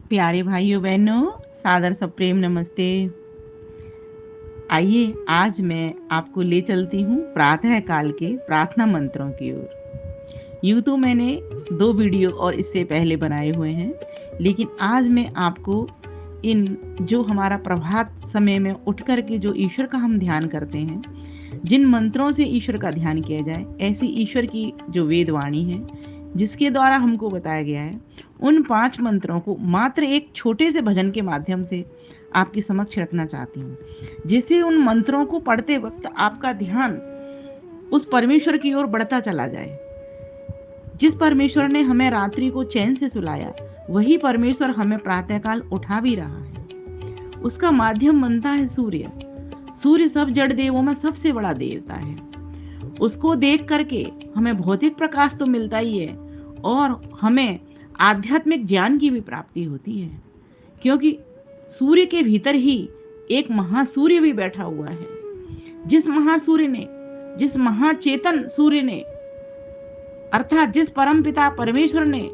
प्यारे भाइयों बहनों, सादर सप्रेम नमस्ते। आइए आज मैं आपको ले चलती हूँ प्रातः काल के प्रार्थना मंत्रों की ओर। यूँ तो मैंने 2 वीडियो और इससे पहले बनाए हुए हैं, लेकिन आज मैं आपको इन जो हमारा प्रभात समय में उठ कर के जो ईश्वर का हम ध्यान करते हैं, जिन मंत्रों से ईश्वर का ध्यान किया जाए, ऐसी ईश्वर की जो वेदवाणी है, जिसके द्वारा हमको बताया गया है, उन 5 मंत्रों को मात्र एक छोटे से भजन के माध्यम से आपके समक्ष रखना चाहती हूँ, जिससे उन मंत्रों को पढ़ते वक्त आपका ध्यान उस परमेश्वर की ओर बढ़ता चला जाए। जिस परमेश्वर ने हमें रात्रि को चैन से सुलाया, वही परमेश्वर हमें प्रातःकाल उठा भी रहा है। उसका माध्यम बनता है सूर्य। सूर्य सब जड़ देवों में सबसे बड़ा देवता है। उसको देख करके हमें भौतिक प्रकाश तो मिलता ही है और हमें आध्यात्मिक ज्ञान की भी प्राप्ति होती है, क्योंकि सूर्य के भीतर ही एक महासूर्य भी बैठा हुआ है। जिस महासूर्य ने, जिस महाचेतन सूर्य ने, अर्थात जिस परम पिता परमेश्वर ने,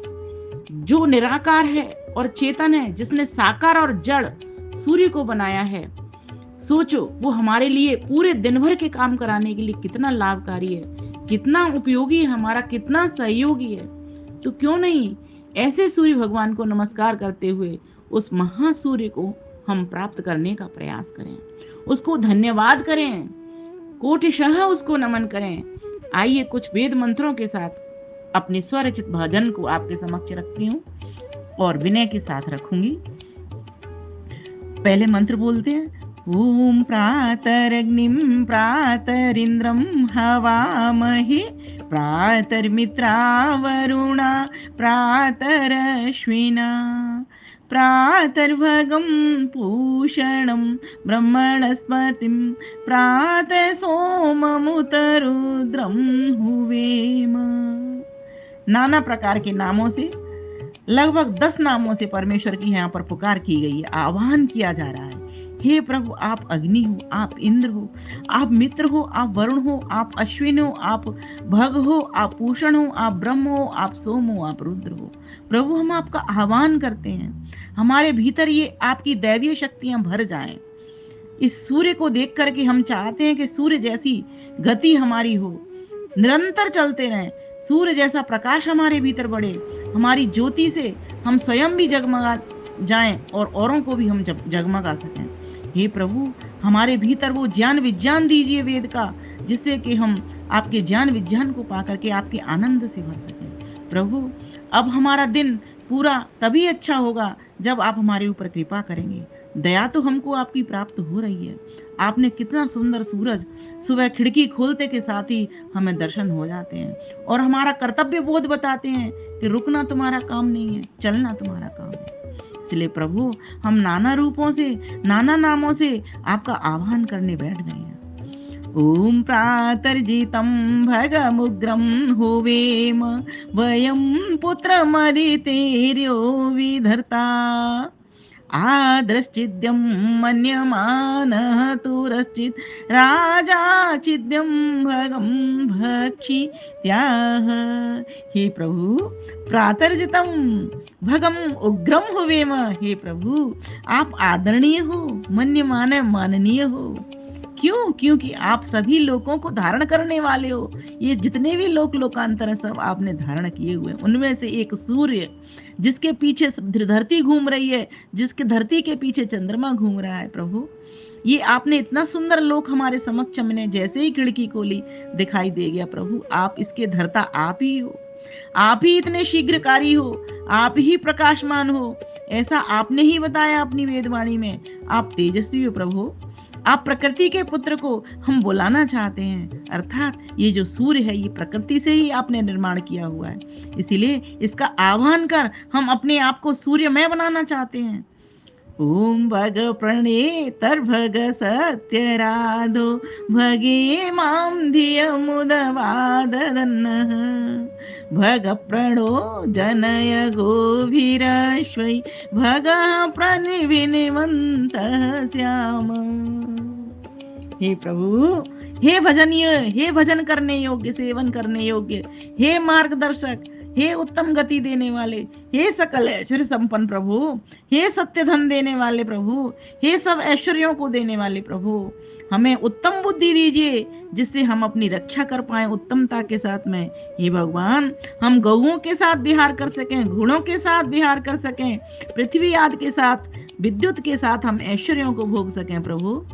जो निराकार है और चेतन है, जिसने साकार और जड़ सूर्य को बनाया है, सोचो वो हमारे लिए पूरे दिन भर के काम कराने के लिए कितना लाभकारी है, कितना उपयोगी है, हमारा कितना सहयोगी है। तो क्यों नहीं ऐसे सूर्य भगवान को नमस्कार करते हुए उस महासूर्य को हम प्राप्त करने का प्रयास करें, उसको धन्यवाद करें, कोटिशः उसको नमन करें। आइए कुछ वेद मंत्रों के साथ अपने स्वरचित भजन को आपके समक्ष रखती हूँ और विनय के साथ रखूंगी। पहले मंत्र बोलते हैं। ओम प्रातरग्निं प्रातरिंद्रं हवामहे प्रातर्मित्रावरुणा प्रातरश्विना प्रातर्भगं पूषणं ब्रह्मणस्पतिं प्रातः सोममुतरुद्रं हुवेम। नाना प्रकार के नामों से, लगभग 10 नामों से परमेश्वर की यहाँ पर पुकार की गई है, आह्वान किया जा रहा है। हे प्रभु, आप अग्नि हो, आप इंद्र हो, आप मित्र हो, आप वरुण हो, आप अश्विन हो, आप भग हो, आप पूषण हो, आप ब्रह्म हो, आप सोम हो, आप रुद्र हो। प्रभु, हम आपका आह्वान करते हैं, हमारे भीतर ये आपकी दैवीय शक्तियां भर जाएं। इस सूर्य को देख करके हम चाहते हैं कि सूर्य जैसी गति हमारी हो, निरंतर चलते रहें, सूर्य जैसा प्रकाश हमारे भीतर बढ़े, हमारी ज्योति से हम स्वयं भी जगमगा जाएं और औरों को भी हम जगमगा सकें। हे प्रभु, हमारे भीतर वो ज्ञान विज्ञान दीजिए वेद का, जिससे कि हम आपके ज्ञान विज्ञान को पाकर के आपके आनंद से भर सकें। प्रभु, अब हमारा दिन पूरा तभी अच्छा होगा जब आप हमारे ऊपर कृपा करेंगे। दया तो हमको आपकी प्राप्त हो रही है। आपने कितना सुंदर सूरज सुबह खिड़की खोलते के साथ ही हमें दर्शन हो जाते हैं और हमारा कर्तव्य बोध बताते हैं कि रुकना तुम्हारा काम नहीं है, चलना तुम्हारा काम है। इसलिए प्रभु, हम नाना रूपों से, नाना नामों से आपका आह्वान करने बैठ गए हैं। ओम प्रातर्जितं भगमुग्रं होवेम वयं पुत्रमदितेर्यो विधर्ता आदरश्चिद्यं मन्यमानः तुरश्चित् राजा चिद्यं भगं भक्षित्याह। हे प्रभु, प्रातर्जितं भगम उग्रम होवेम। हे प्रभु, आप आदरणीय हो, मन्यमाने माननीय हो। क्यों? क्योंकि आप सभी लोगों को धारण करने वाले हो। ये जितने भी लोकांतर है, सब आपने धारण किए हुए। उनमें से एक सूर्य, जिसके पीछे धरती घूम रही है, जिसके धरती के पीछे चंद्रमा घूम रहा है। प्रभु, ये आपने इतना सुंदर लोक हमारे समक्ष, हमने जैसे ही खिड़की खोली दिखाई दे गया। प्रभु, आप इसके धर्ता आप ही हो, आप ही इतने शीघ्रकारी हो, आप ही प्रकाशमान हो, ऐसा आपने ही बताया अपनी वेदवाणी में। आप तेजस्वी हो प्रभु। आप प्रकृति के पुत्र को हम बुलाना चाहते हैं, अर्थात ये जो सूर्य है, ये प्रकृति से ही आपने निर्माण किया हुआ है, इसीलिए इसका आह्वान कर हम अपने आप को सूर्यमय बनाना चाहते हैं। ओम भग प्रणेतर्भग सत्यराधो भगे मां धियमुदवाददन्नः भग प्रणो जनय गोभिरश्वै भगः प्रणविनिवन्तः श्याम। हे प्रभु, हे भजनीय, हे भजन करने योग्य, सेवन करने योग्य, हे मार्गदर्शक, हे उत्तम गति देने वाले, हे सकल ऐश्वर्य संपन्न प्रभु, हे सत्य धन देने वाले प्रभु, हे सब ऐश्वर्यों को देने वाले प्रभु, हमें उत्तम बुद्धि दीजिए जिससे हम अपनी रक्षा कर पाए उत्तमता के साथ में। हे भगवान, हम गौओं के साथ विहार कर सकें, घोड़ों के साथ विहार कर सकें, पृथ्वी आदि के साथ, विद्युत के साथ हम ऐश्वर्यों को भोग सकें प्रभु।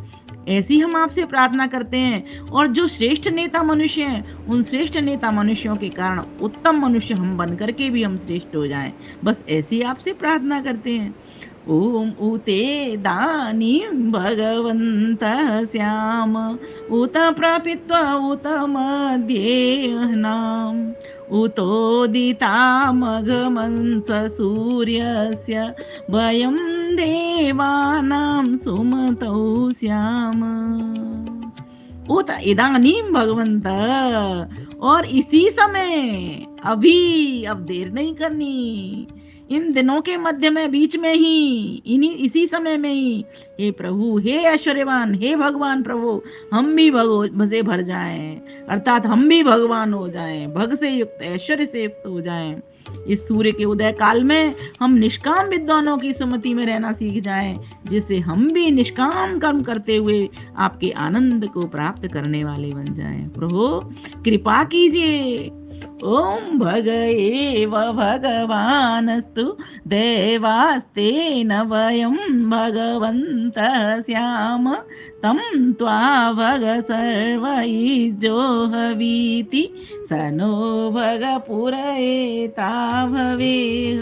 ऐसी हम आपसे प्रार्थना करते हैं। और जो श्रेष्ठ नेता मनुष्य हैं, उन श्रेष्ठ नेता मनुष्यों के कारण उत्तम मनुष्य हम बन करके भी हम श्रेष्ठ हो जाएं। बस ऐसी आपसे प्रार्थना करते हैं। ओम उते दानीं भगवंत श्याम उत प्रपित्वा उत मध्येहनाम उतोदितामघमन्त सूर्यस्य वयं देवानां सुमतौ स्याम। उत इदानीं भगवंत, और इसी समय, अभी, अब देर नहीं करनी, इन दिनों के मध्य में, बीच में ही, इसी समय में ही, हे प्रभु, हे ऐश्वर्यवान, हे भगवान प्रभु, हम भी भग से भर जाएं, अर्थात हम भी भगवान हो जाएं, भग से युक्त, ऐश्वर्य से युक्त हो जाएं। इस सूर्य के उदय काल में हम निष्काम विद्वानों की सुमति में रहना सीख जाएं, जिससे हम भी निष्काम कर्म करते हुए आपके आनंद को प्राप्त करने वाले बन जाएं। प्रभु कृपा कीजिए। ओम भग एव भगवानस्तु देवास्तेन वयं भगवन्तः स्याम तं त्वा भग सर्वैर्जो हवीति स नो भग पुरएता भवेह।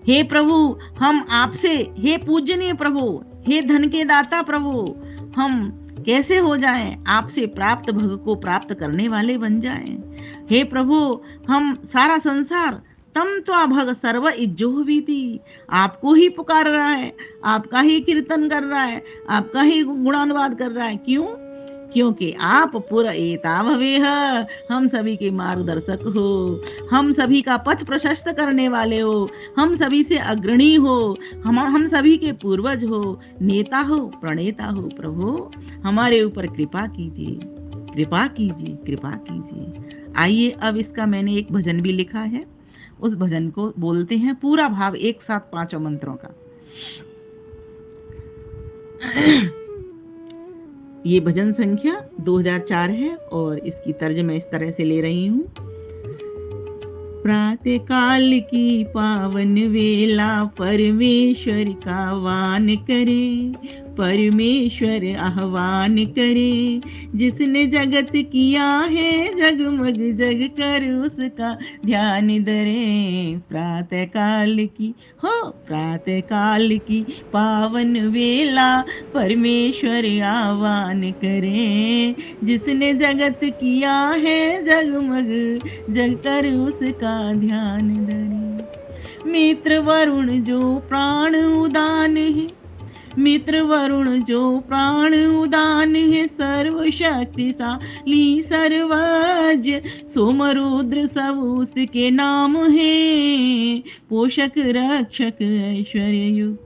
हे प्रभु, हम आपसे, हे पूजनीय प्रभु, हे धन के दाता प्रभु, हम कैसे हो जाएं, आपसे प्राप्त भग को प्राप्त करने वाले बन जाएं। हे प्रभु, हम सारा संसार तम त्वा भग सर्व इज्जोहवीति, आपको ही पुकार रहा है, आपका ही कीर्तन कर रहा है, आपका ही गुणानुवाद कर रहा है। क्यों? क्योंकि आप पुरएता भवेह, हम सभी के मार्गदर्शक हो, हम सभी का पथ प्रशस्त करने वाले हो, हम सभी से अग्रणी हो, हम सभी के पूर्वज हो, नेता हो, प्रणेता हो। प्रभु हमारे ऊपर कृपा कीजिए, कृपा कीजिए, कृपा कीजिए। आइए, अब इसका मैंने एक भजन भी लिखा है, उस भजन को बोलते हैं, पूरा भाव एक साथ 5 मंत्रों का। ये भजन संख्या 2004 है और इसकी तर्ज मैं इस तरह से ले रही हूँ। प्रातः काल की पावन वेला परमेश्वर का आह्वान करे, परमेश्वर आह्वान करे, जिसने जगत किया है जगमग जग कर उसका ध्यान धरे। प्रातः काल की प्रातः काल की पावन वेला परमेश्वर आह्वान करे, जिसने जगत किया है जगमग जग कर उसका ध्यान धरे। मित्र वरुण जो प्राण उदान है, मित्र वरुण जो प्राण उदान है, सर्वशक्तिशाली सर्वज्ञ सोमरुद्र सब उसके नाम है। पोषक रक्षक ऐश्वर्य युक्त,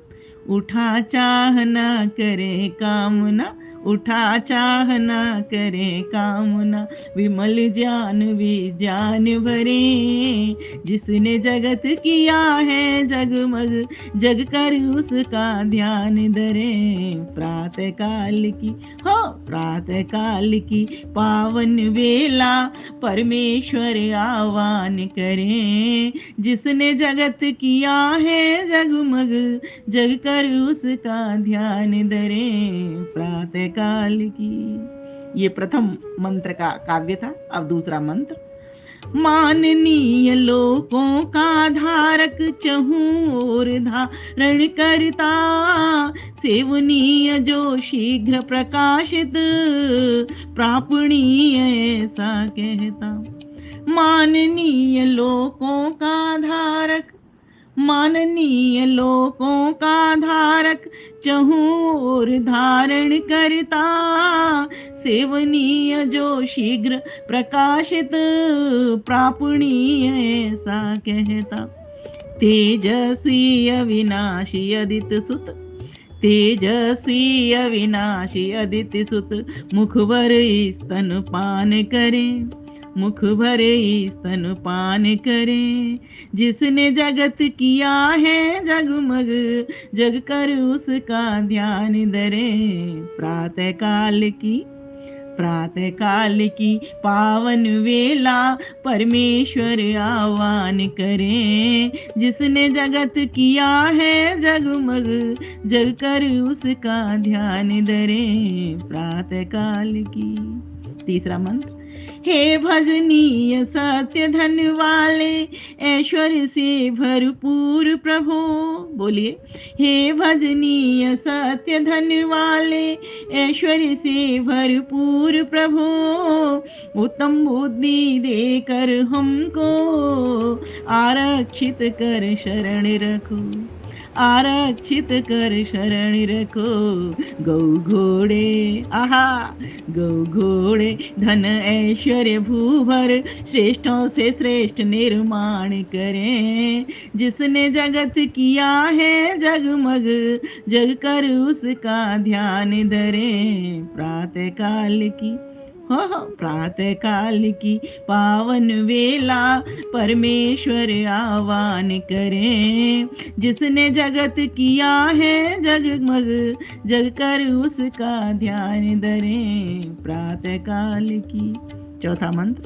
उठा चाह न करे कामना, उठा चाह न करे कामना, विमल ज्ञान विज्ञान भरे, जिसने जगत किया है जगमग जग कर उसका ध्यान धरे। प्रातः काल की पावन वेला परमेश्वर आह्वान करे, जिसने जगत किया है जगमग जग कर उसका ध्यान धरे। प्रातः काल की, ये प्रथम मंत्र का काव्य था। अब दूसरा मंत्र। माननीय लोकों का धारक चहूं ओर धारण करता, सेवनीय जो शीघ्र प्रकाशित प्रापणीय ऐसा कहता। माननीय लोकों का धारक, माननीय लोकों का धारक चहूं ओर धारण करता, सेवनीय जो शीघ्र प्रकाशित प्रापणीय ऐसा कहता। तेजस्वी अविनाशी अदित सुत, तेजस्वी अविनाशी अदित सुत, मुखवर स्तन पान करे, मुख भरे स्तनपान करे। जिसने जगत किया है जगमग, जग कर उसका ध्यान धरे। प्रातः काल की पावन वेला परमेश्वर आह्वान करें। जिसने जगत किया है जगमग, जग कर उसका ध्यान धरें। प्रातः काल की। तीसरा मंत्र, हे भजनीय सत्य धन वाले, ऐश्वर्य से भरपूर प्रभु। बोलिए, हे भजनीय सत्य धन वाले, ऐश्वर्य से भरपूर प्रभु। उत्तम बुद्धि देकर हमको आरक्षित कर शरण रखो। आरक्षित कर शरण रखो। गौ घोड़े, आहा, गौ घोड़े धन ऐश्वर्य भूभर, श्रेष्ठों से श्रेष्ठ निर्माण करें। जिसने जगत किया है जगमग, जग कर उसका ध्यान धरें। प्रातः काल की, प्रातः काल की पावन वेला परमेश्वर आह्वान करें। जिसने जगत किया है जगमग, जग कर उसका ध्यान धरें। प्रातः काल की। चौथा मंत्र,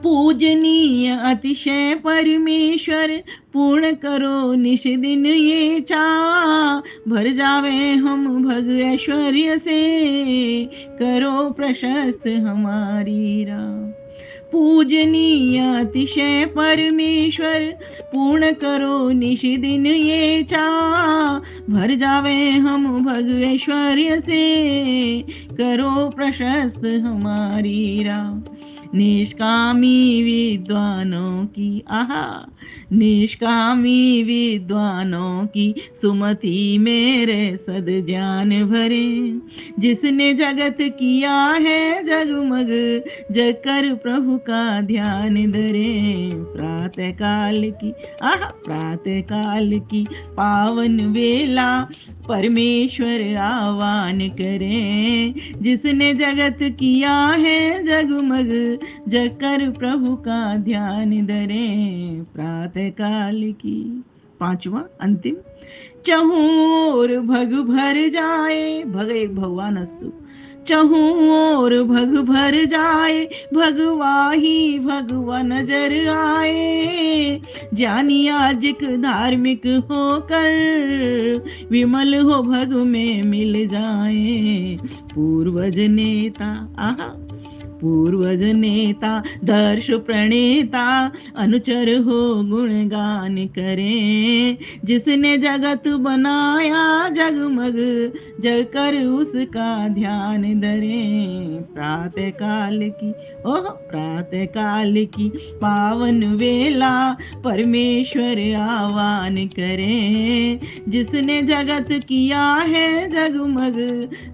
पूजनीय अतिशय परमेश्वर, पूर्ण करो निश दिन ये चाह। भर जावे हम भग ऐश्वर्य से, करो प्रशस्त हमारी राह। पूजनीय अतिशय परमेश्वर, पूर्ण करो निश दिन ये चाह। भर जावे हम भग ऐश्वर्य से, करो प्रशस्त हमारी राह। निष्कामी विद्वानों की, आहा, निष्कामी विद्वानों की सुमति मेरे सद ज्ञान भरे। जिसने जगत किया है जगमग, जग कर प्रभु का ध्यान धरे। प्रातः काल की, आहा, प्रातः काल की पावन वेला परमेश्वर आह्वान करें। जिसने जगत किया है जगमग, जग कर प्रभु का ध्यान धरें। प्रातः काल की। पांचवा अंतिम, चहूं ओर भग भर जाए, भग एक भगवान अस्तु। चहूं ओर भग भर जाए, भगवाही भगवा नजर आए। ज्ञानी याजक धार्मिक होकर, विमल हो भग में मिल जाए। पूर्वज नेता, आहा, पूर्वज नेता दर्श प्रणेता, अनुचर हो गुणगान करें। जिसने जगत बनाया जगमग, जग कर उसका ध्यान धरें। प्रातः काल की, ओह, प्रातः काल की पावन वेला परमेश्वर आह्वान करें। जिसने जगत किया है जगमग,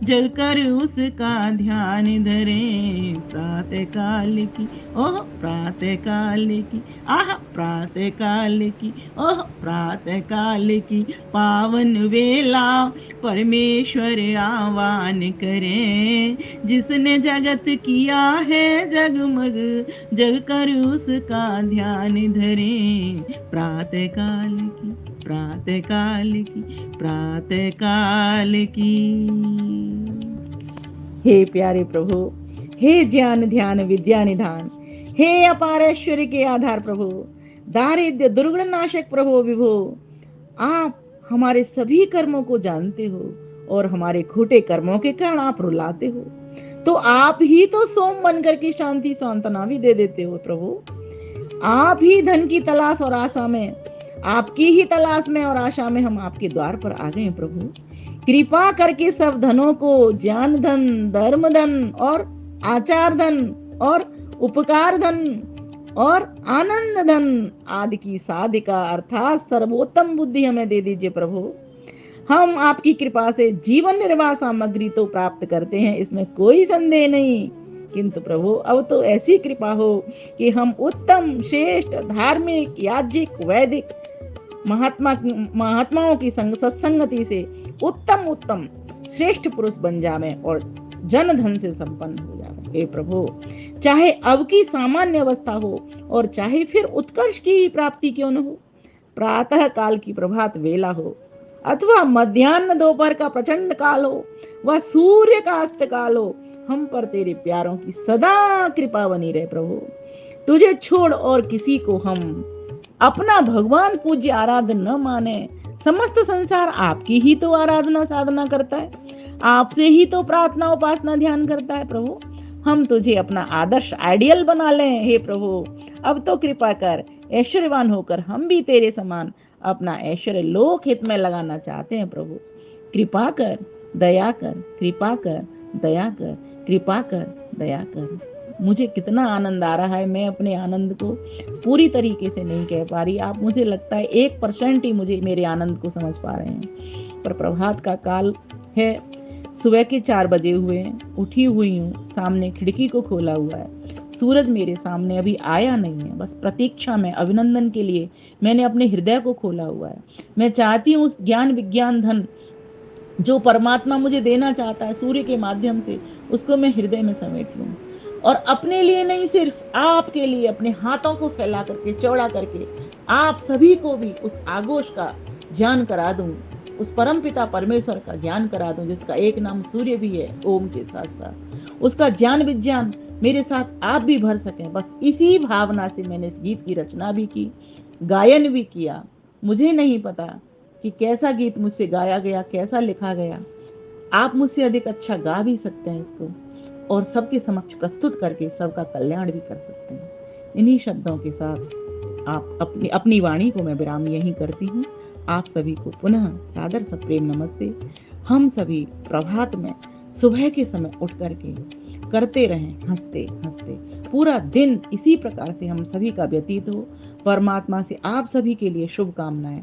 जग कर उसका ध्यान धरें। प्रातः काल की, ओह, प्रातः काल की, आह, प्रातः काल की, ओह, प्रातः काल की पावन वेला परमेश्वर आह्वान करें। जिसने जगत किया है जगमग, जग कर उसका ध्यान धरें। प्रातः काल की, प्रातः काल की, प्रातः काल की। हे प्यारे प्रभु, हे ज्ञान ध्यान विद्या निधान, हे अपार ऐश्वर्य के आधार प्रभु, दारिद्र्य दुर्गुण नाशक प्रभु विभो, आप हमारे सभी कर्मों को जानते हो और हमारे खोटे कर्मों के कारण आप रुलाते हो, तो आप ही तो सोम बनकर की शांति सांत्वना भी दे देते हो प्रभु। आप ही धन की तलाश और आशा में, आपकी ही तलाश में और आशा में हम आपके द्वार पर आ गए प्रभु। कृपा करके सब धनों को, ज्ञान धन, धर्म धन और आचार धन और उपकार धन और आनंद धन आदि की साधिका अर्थात सर्वोत्तम बुद्धि हमें दे दीजिए प्रभु। हम आपकी कृपा से जीवन निर्वाह सामग्री तो प्राप्त करते हैं, इसमें कोई संदेह नहीं, किंतु प्रभु अब तो ऐसी कृपा हो कि हम उत्तम श्रेष्ठ धार्मिक याज्ञिक वैदिक महात्माओं की सत्संगति से उत्तम श्रेष्ठ पुरुष बन जावे और जन धन से संपन्न हो जावे। हे प्रभु, चाहे अब की सामान्य अवस्था हो और चाहे फिर उत्कर्ष की ही प्राप्ति क्यों न हो, प्रातः काल की प्रभात वेला हो अथवा मध्याह्न दोपहर का प्रचंड काल हो व सूर्य का अस्त काल हो, हम पर तेरे प्यारों की सदा कृपा बनी रहे प्रभु। तुझे छोड़ और किसी को हम अपना भगवान पूज्य आराधन न माने। समस्त संसार आपकी ही तो आराधना साधना करता है, आपसे ही तो प्रार्थना उपासना ध्यान करता है प्रभु। हम तुझे अपना आदर्श आइडियल बना लें हे प्रभु। अब तो कृपा कर, ऐश्वर्यवान होकर हम भी तेरे समान अपना ऐश्वर्य लोक हित में लगाना चाहते हैं प्रभु। कृपा कर, दया कर, कृपा कर, दया कर, कृपा कर, दया कर। मुझे कितना आनंद आ रहा है, मैं अपने आनंद को पूरी तरीके से नहीं कह पा रही। आप, मुझे लगता है 1% ही मुझे मेरे आनंद को समझ पा रहे हैं। पर प्रभात का काल है, सुबह के 4 बजे हुए हैं, उठी हुई हूँ, सामने खिड़की को खोला हुआ है, सूरज मेरे सामने अभी आया नहीं है, बस प्रतीक्षा में अभिनंदन के लिए मैंने अपने हृदय को खोला हुआ है। मैं चाहती हूँ उस ज्ञान विज्ञान धन जो परमात्मा मुझे देना चाहता है सूर्य के माध्यम से, उसको मैं हृदय में समेट लूं और अपने लिए नहीं, सिर्फ आपके लिए अपने हाथों को फैला करके, चौड़ा करके आप सभी को भी उस आगोश का ज्ञान करा दूं, उस परमपिता परमेश्वर का ज्ञान करा दूं, जिसका एक नाम सूर्य भी है ओम के साथ साथ। उसका ज्ञान विज्ञान मेरे साथ आप भी भर सकें, बस इसी भावना से मैंने इस गीत की रचना भी की, गायन भी किया। मुझे नहीं पता कि कैसा गीत मुझसे गाया गया, कैसा लिखा गया। आप मुझसे अधिक अच्छा गा भी सकते हैं इसको और सबके समक्ष प्रस्तुत करके सबका कल्याण भी कर सकते हैं। इन्हीं शब्दों के साथ आप अपनी वाणी को मैं विराम यहीं करती हूँ। आप सभी को पुनः सादर सप्रेम नमस्ते। हम सभी प्रभात में सुबह के समय उठ करके करते रहें हंसते हंसते, पूरा दिन इसी प्रकार से हम सभी का व्यतीत हो। परमात्मा से आप सभी के लिए शुभकामनाएं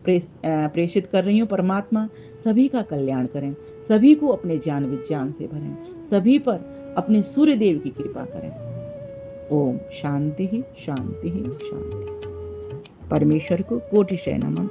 प्रेषित कर रही हूँ। परमात्मा सभी का कल्याण करें, सभी को अपने ज्ञान विज्ञान से भरें, सभी पर अपने सूर्य देव की कृपा करें। ओम शांति ही शांति ही शांति। परमेश्वर को कोटिशय नमन।